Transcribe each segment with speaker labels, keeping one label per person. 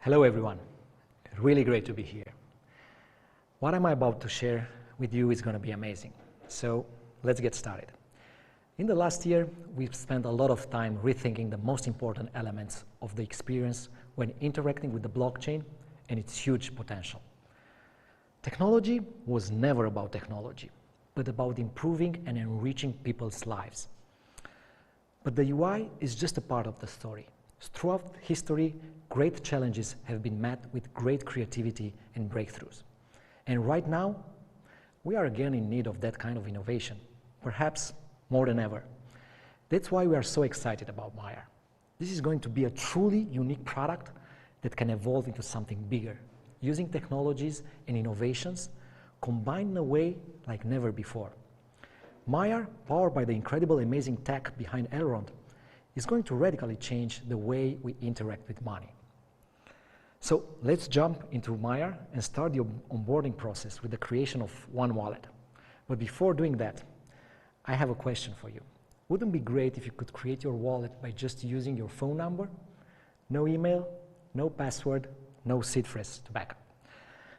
Speaker 1: Hello everyone, really great to be here. What I'm about to share with you is going to be amazing. So let's get started. In the last year, we've spent a lot of time rethinking the most important elements of the experience when interacting with the blockchain and its huge potential. Technology was never about technology, but about improving and enriching people's lives. But the UI is just a part of the story. Throughout history, great challenges have been met with great creativity and breakthroughs. And right now, we are again in need of that kind of innovation, perhaps more than ever. That's why we are so excited about MAIAR. This is going to be a truly unique product that can evolve into something bigger, using technologies and innovations combined in a way like never before. MAIAR, powered by the incredible, amazing tech behind Elrond, is going to radically change the way we interact with money. So let's jump into MAIAR and start the onboarding process with the creation of one wallet. But before doing that, I have a question for you. Wouldn't it be great if you could create your wallet by just using your phone number? No email, no password, no seed phrase to backup.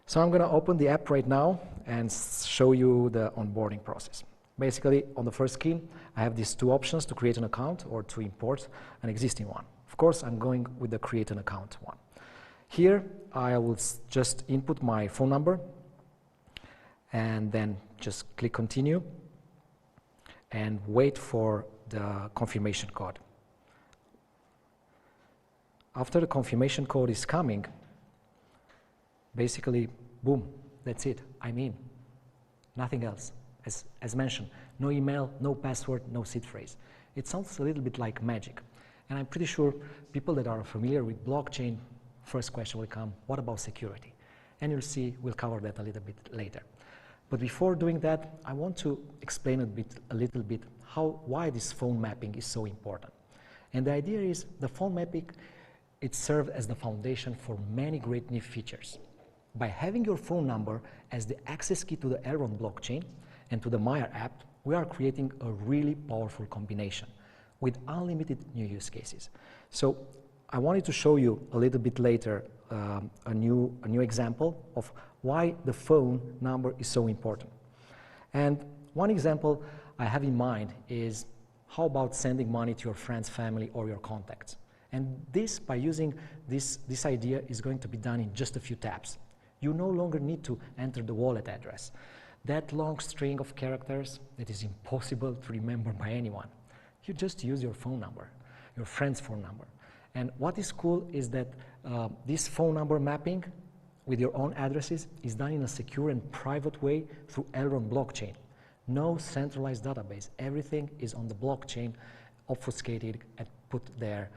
Speaker 1: So I'm going to open the app right now and show you the onboarding process. Basically, on the first screen, I have these two options to create an account or to import an existing one. Of course, I'm going with the create an account one. Here, I will just input my phone number and then just click continue and wait for the confirmation code. After the confirmation code is coming, basically, boom, that's it, I'm in. Nothing else. As mentioned, no email, no password, no seed phrase. It sounds a little bit like magic. And I'm pretty sure people that are familiar with blockchain, first question will come, what about security? And you'll see, we'll cover that a little bit later. But before doing that, I want to explain a little bit why this phone mapping is so important. And the idea is the phone mapping, it serves as the foundation for many great new features. By having your phone number as the access key to the Elrond blockchain and to the MAIAR app, we are creating a really powerful combination with unlimited new use cases. So I wanted to show you a little bit later a new example of why the phone number is so important. And one example I have in mind is how about sending money to your friends, family, or your contacts. And this, by using this idea, is going to be done in just a few taps. You no longer need to enter the wallet address. That long string of characters that is impossible to remember by anyone. You just use your phone number, your friend's phone number. And what is cool is that this phone number mapping with your own addresses is done in a secure and private way through Elrond blockchain. No centralized database. Everything is on the blockchain, obfuscated and put there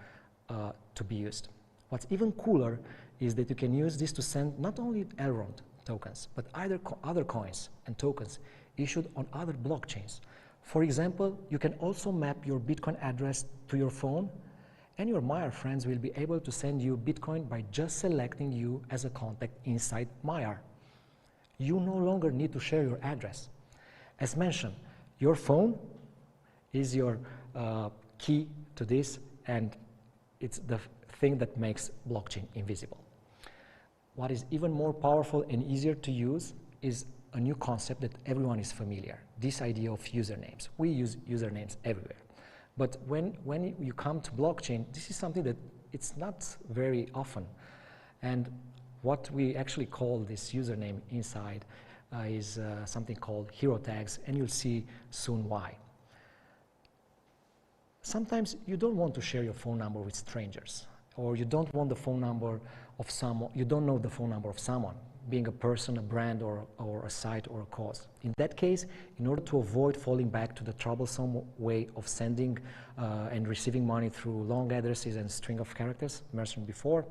Speaker 1: to be used. What's even cooler is that you can use this to send not only Elrond tokens, but other coins and tokens issued on other blockchains. For example, you can also map your Bitcoin address to your phone, and your MAIAR friends will be able to send you Bitcoin by just selecting you as a contact inside MAIAR. You no longer need to share your address. As mentioned, your phone is your key to this, and it's the thing that makes blockchain invisible. What is even more powerful and easier to use is a new concept that everyone is familiar, this idea of usernames. We use usernames everywhere. But when you come to blockchain, this is something that it's not very often. And what we actually call this username inside is something called hero tags, and you'll see soon why. Sometimes you don't want to share your phone number with strangers, or you don't want the phone number of someone, you don't know the phone number of someone, being a person, a brand, or a site, or a cause. In that case, in order to avoid falling back to the troublesome way of sending and receiving money through long addresses and string of characters mentioned before,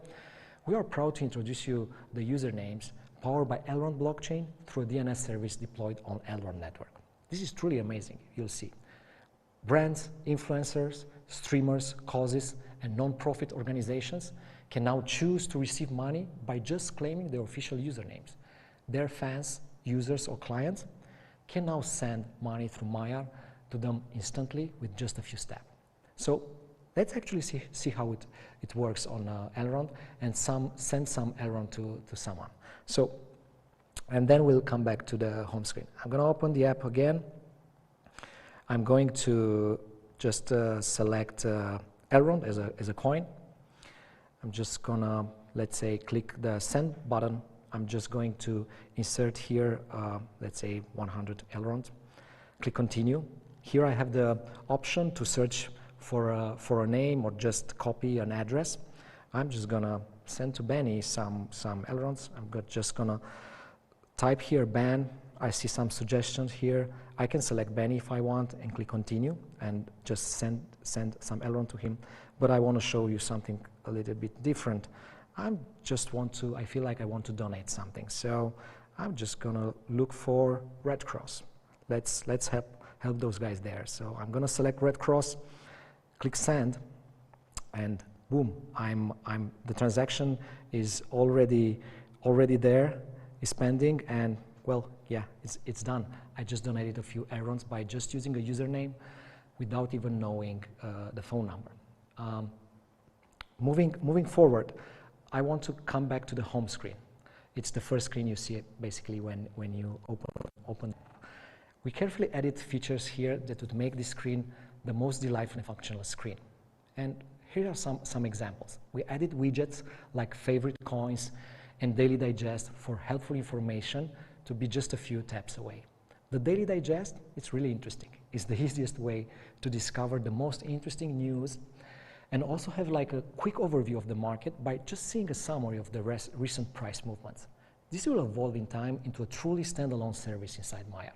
Speaker 1: we are proud to introduce you the usernames powered by Elrond blockchain through a DNS service deployed on Elrond network. This is truly amazing, you'll see. Brands, influencers, streamers, causes, and non-profit organizations can now choose to receive money by just claiming their official usernames. Their fans, users, or clients can now send money through MAIAR to them instantly with just a few steps. So Let's actually see how it works on Elrond and send some Elrond to someone. So, and then we'll come back to the home screen. I'm going to open the app again. I'm going to just select Elrond as a coin. I'm just going to, let's say, click the send button. I'm just going to insert here, let's say, 100 Elrond. Click continue. Here I have the option to search for a name or just copy an address. I'm just gonna send to Benny some Elronds. I'm just gonna type here Ben. I see some suggestions here. I can select Benny if I want and click continue and just send some Elrond to him. But I want to show you something a little bit different. I feel like I want to donate something. So I'm just gonna look for Red Cross. Let's help those guys there. So I'm gonna select Red Cross, click send, and boom, the transaction is already there, is pending, and well, yeah, it's done. I just donated a few Elronds by just using a username without even knowing the phone number. Moving forward, I want to come back to the home screen. It's the first screen you see basically when you open. We carefully edit features here that would make this screen the most delightful and functional screen. And here are some examples. We added widgets like favorite coins and daily digest for helpful information to be just a few taps away. The daily digest, it's really interesting. It's the easiest way to discover the most interesting news and also have like a quick overview of the market by just seeing a summary of the recent price movements. This will evolve in time into a truly standalone service inside MAIAR.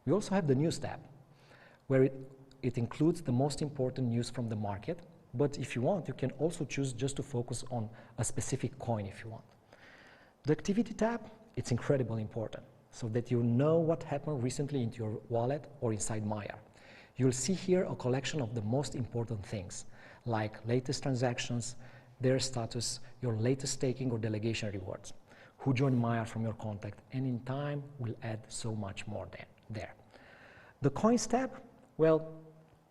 Speaker 1: We also have the news tab, where it includes the most important news from the market, but if you want, you can also choose just to focus on a specific coin if you want. The activity tab, it's incredibly important, so that you know what happened recently into your wallet or inside MAIAR. You'll see here a collection of the most important things, like latest transactions, their status, your latest staking or delegation rewards, who joined MAIAR from your contact, and in time, we'll add so much more there. The coins tab, well,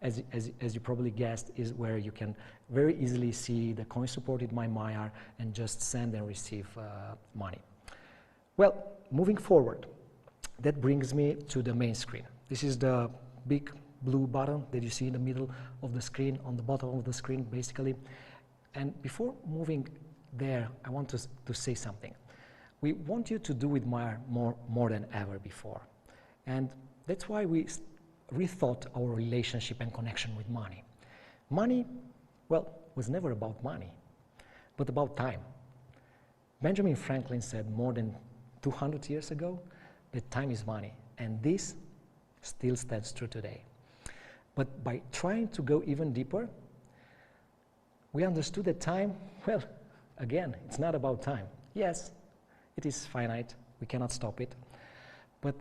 Speaker 1: as you probably guessed, is where you can very easily see the coins supported by MAIAR and just send and receive money. Well, moving forward, that brings me to the main screen. This is the big blue button that you see in the middle of the screen, on the bottom of the screen, basically. And before moving there, I want to say something. We want you to do with MAIAR more than ever before. And that's why we rethought our relationship and connection with money. Money, well, was never about money, but about time. Benjamin Franklin said more than 200 years ago that time is money, and this still stands true today. But by trying to go even deeper, we understood that time, well, again, it's not about time. Yes, it is finite, we cannot stop it, but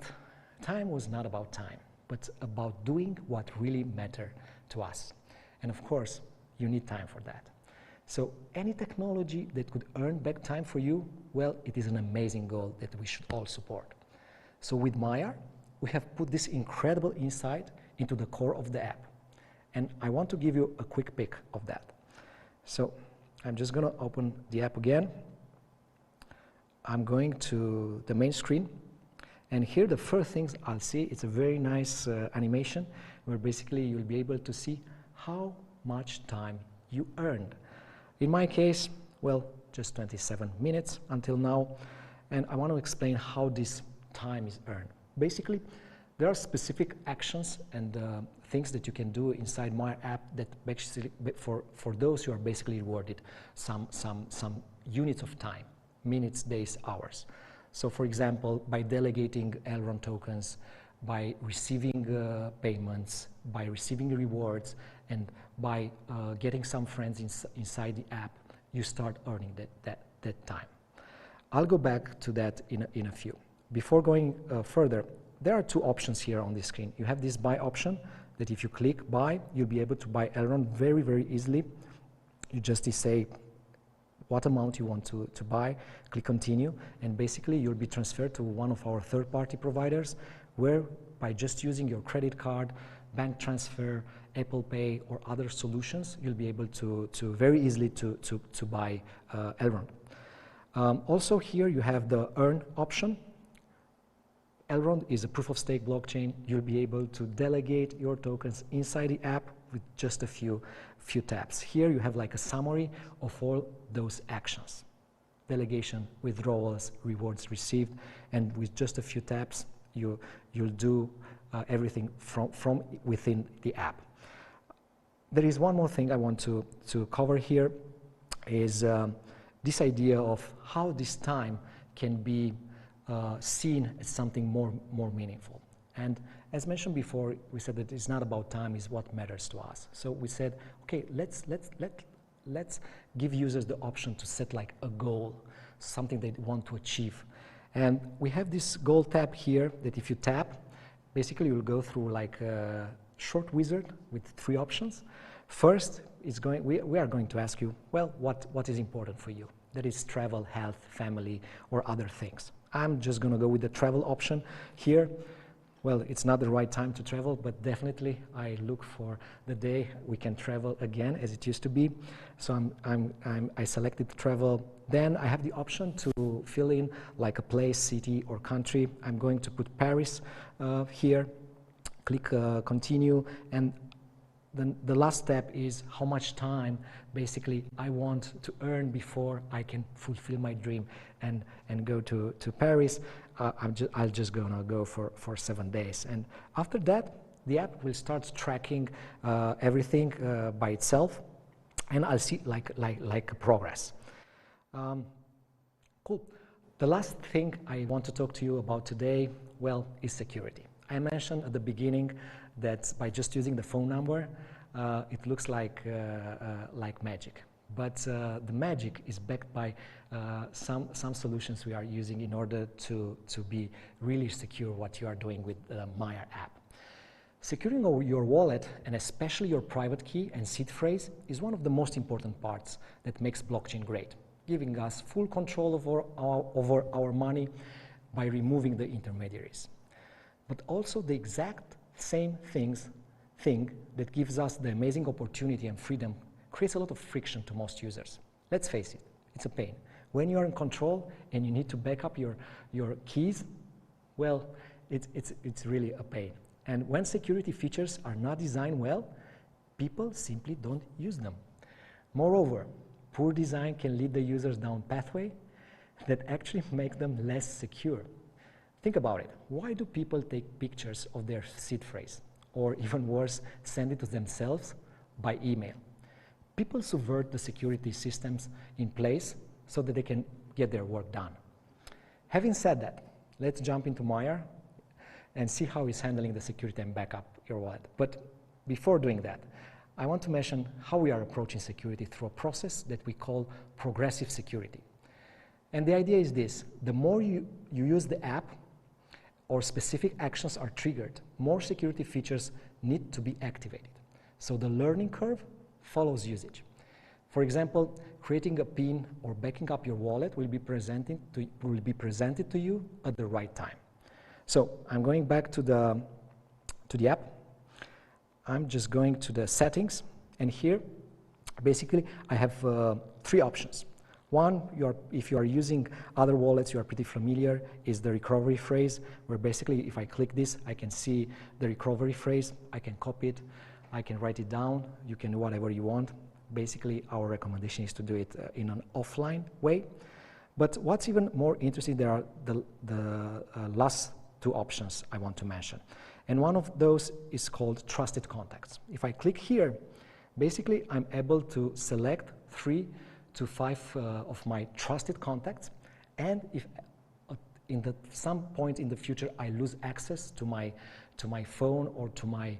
Speaker 1: time was not about time, but about doing what really mattered to us. And of course, you need time for that. So any technology that could earn back time for you, well, it is an amazing goal that we should all support. So with MAIAR, we have put this incredible insight into the core of the app. And I want to give you a quick pic of that. So I'm just going to open the app again. I'm going to the main screen. And here the first things I'll see, it's a very nice animation where basically you'll be able to see how much time you earned. In my case, well, just 27 minutes until now. And I want to explain how this time is earned. Basically, there are specific actions and things that you can do inside MAIAR app that basically, for those who are basically rewarded some units of time, minutes, days, hours. So for example, by delegating Elrond tokens, by receiving payments, by receiving rewards, and by getting some friends inside the app, you start earning that time. I'll go back to that in a few. Before going further, there are two options here on this screen. You have this buy option that if you click buy, you'll be able to buy Elrond very, very easily. You just say what amount you want to buy, click continue, and basically you'll be transferred to one of our third-party providers where by just using your credit card, bank transfer, Apple Pay or other solutions, you'll be able to very easily to buy Elrond. Also here you have the earn option. Elrond is a proof-of-stake blockchain. You'll be able to delegate your tokens inside the app with just a few taps. Here you have like a summary of all those actions: delegation, withdrawals, rewards received, and with just a few taps, you'll do everything from within the app. There is one more thing I want to cover here, is this idea of how this time can be seen as something more meaningful. And as mentioned before, we said that it's not about time, it's what matters to us. So we said, okay, let's give users the option to set like a goal, something they want to achieve. And we have this goal tab here that if you tap, basically you'll go through like a short wizard with 3 options. First, we are going to ask you, well, what is important for you? That is travel, health, family, or other things. I'm just going to go with the travel option here. Well, it's not the right time to travel, but definitely I look for the day we can travel again as it used to be. So I selected travel. Then I have the option to fill in like a place, city, or country. I'm going to put Paris here, click continue, and then the last step is how much time basically I want to earn before I can fulfill my dream and go to Paris. I'll just gonna go for 7 days, and after that the app will start tracking everything by itself, and I'll see like progress. Cool. The last thing I want to talk to you about today, well, is security. I mentioned at the beginning that by just using the phone number, it looks like magic. But the magic is backed by some solutions we are using in order to be really secure what you are doing with the MAIAR app. Securing your wallet, and especially your private key and seed phrase, is one of the most important parts that makes blockchain great, giving us full control over our money by removing the intermediaries. But also the exact same thing that gives us the amazing opportunity and freedom creates a lot of friction to most users. Let's face it, it's a pain. When you are in control and you need to back up your keys, well, it's really a pain. And when security features are not designed well, people simply don't use them. Moreover, poor design can lead the users down pathway that actually make them less secure. Think about it. Why do people take pictures of their seed phrase? Or even worse, send it to themselves by email? People subvert the security systems in place so that they can get their work done. Having said that, let's jump into MAIAR and see how it's handling the security and backup your wallet. But before doing that, I want to mention how we are approaching security through a process that we call progressive security. And the idea is this: the more you use the app or specific actions are triggered, more security features need to be activated. So the learning curve follows usage. For example, creating a PIN or backing up your wallet will be presented to you at the right time. So I'm going back to the app. I'm just going to the settings, and here basically I have 3 options. One, if you are using other wallets you are pretty familiar, is the recovery phrase, where basically if I click this, I can see the recovery phrase. I can copy it, I can write it down, you can do whatever you want. Basically, our recommendation is to do it in an offline way. But what's even more interesting, there are the last 2 options I want to mention. And one of those is called Trusted Contacts. If I click here, basically I'm able to select 3 to 5 of my trusted contacts, and if some point in the future I lose access to my phone or to my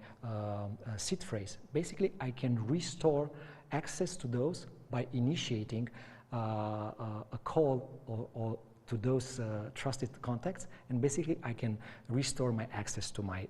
Speaker 1: seed phrase, basically I can restore access to those by initiating a call or to those trusted contacts, and basically I can restore my access to my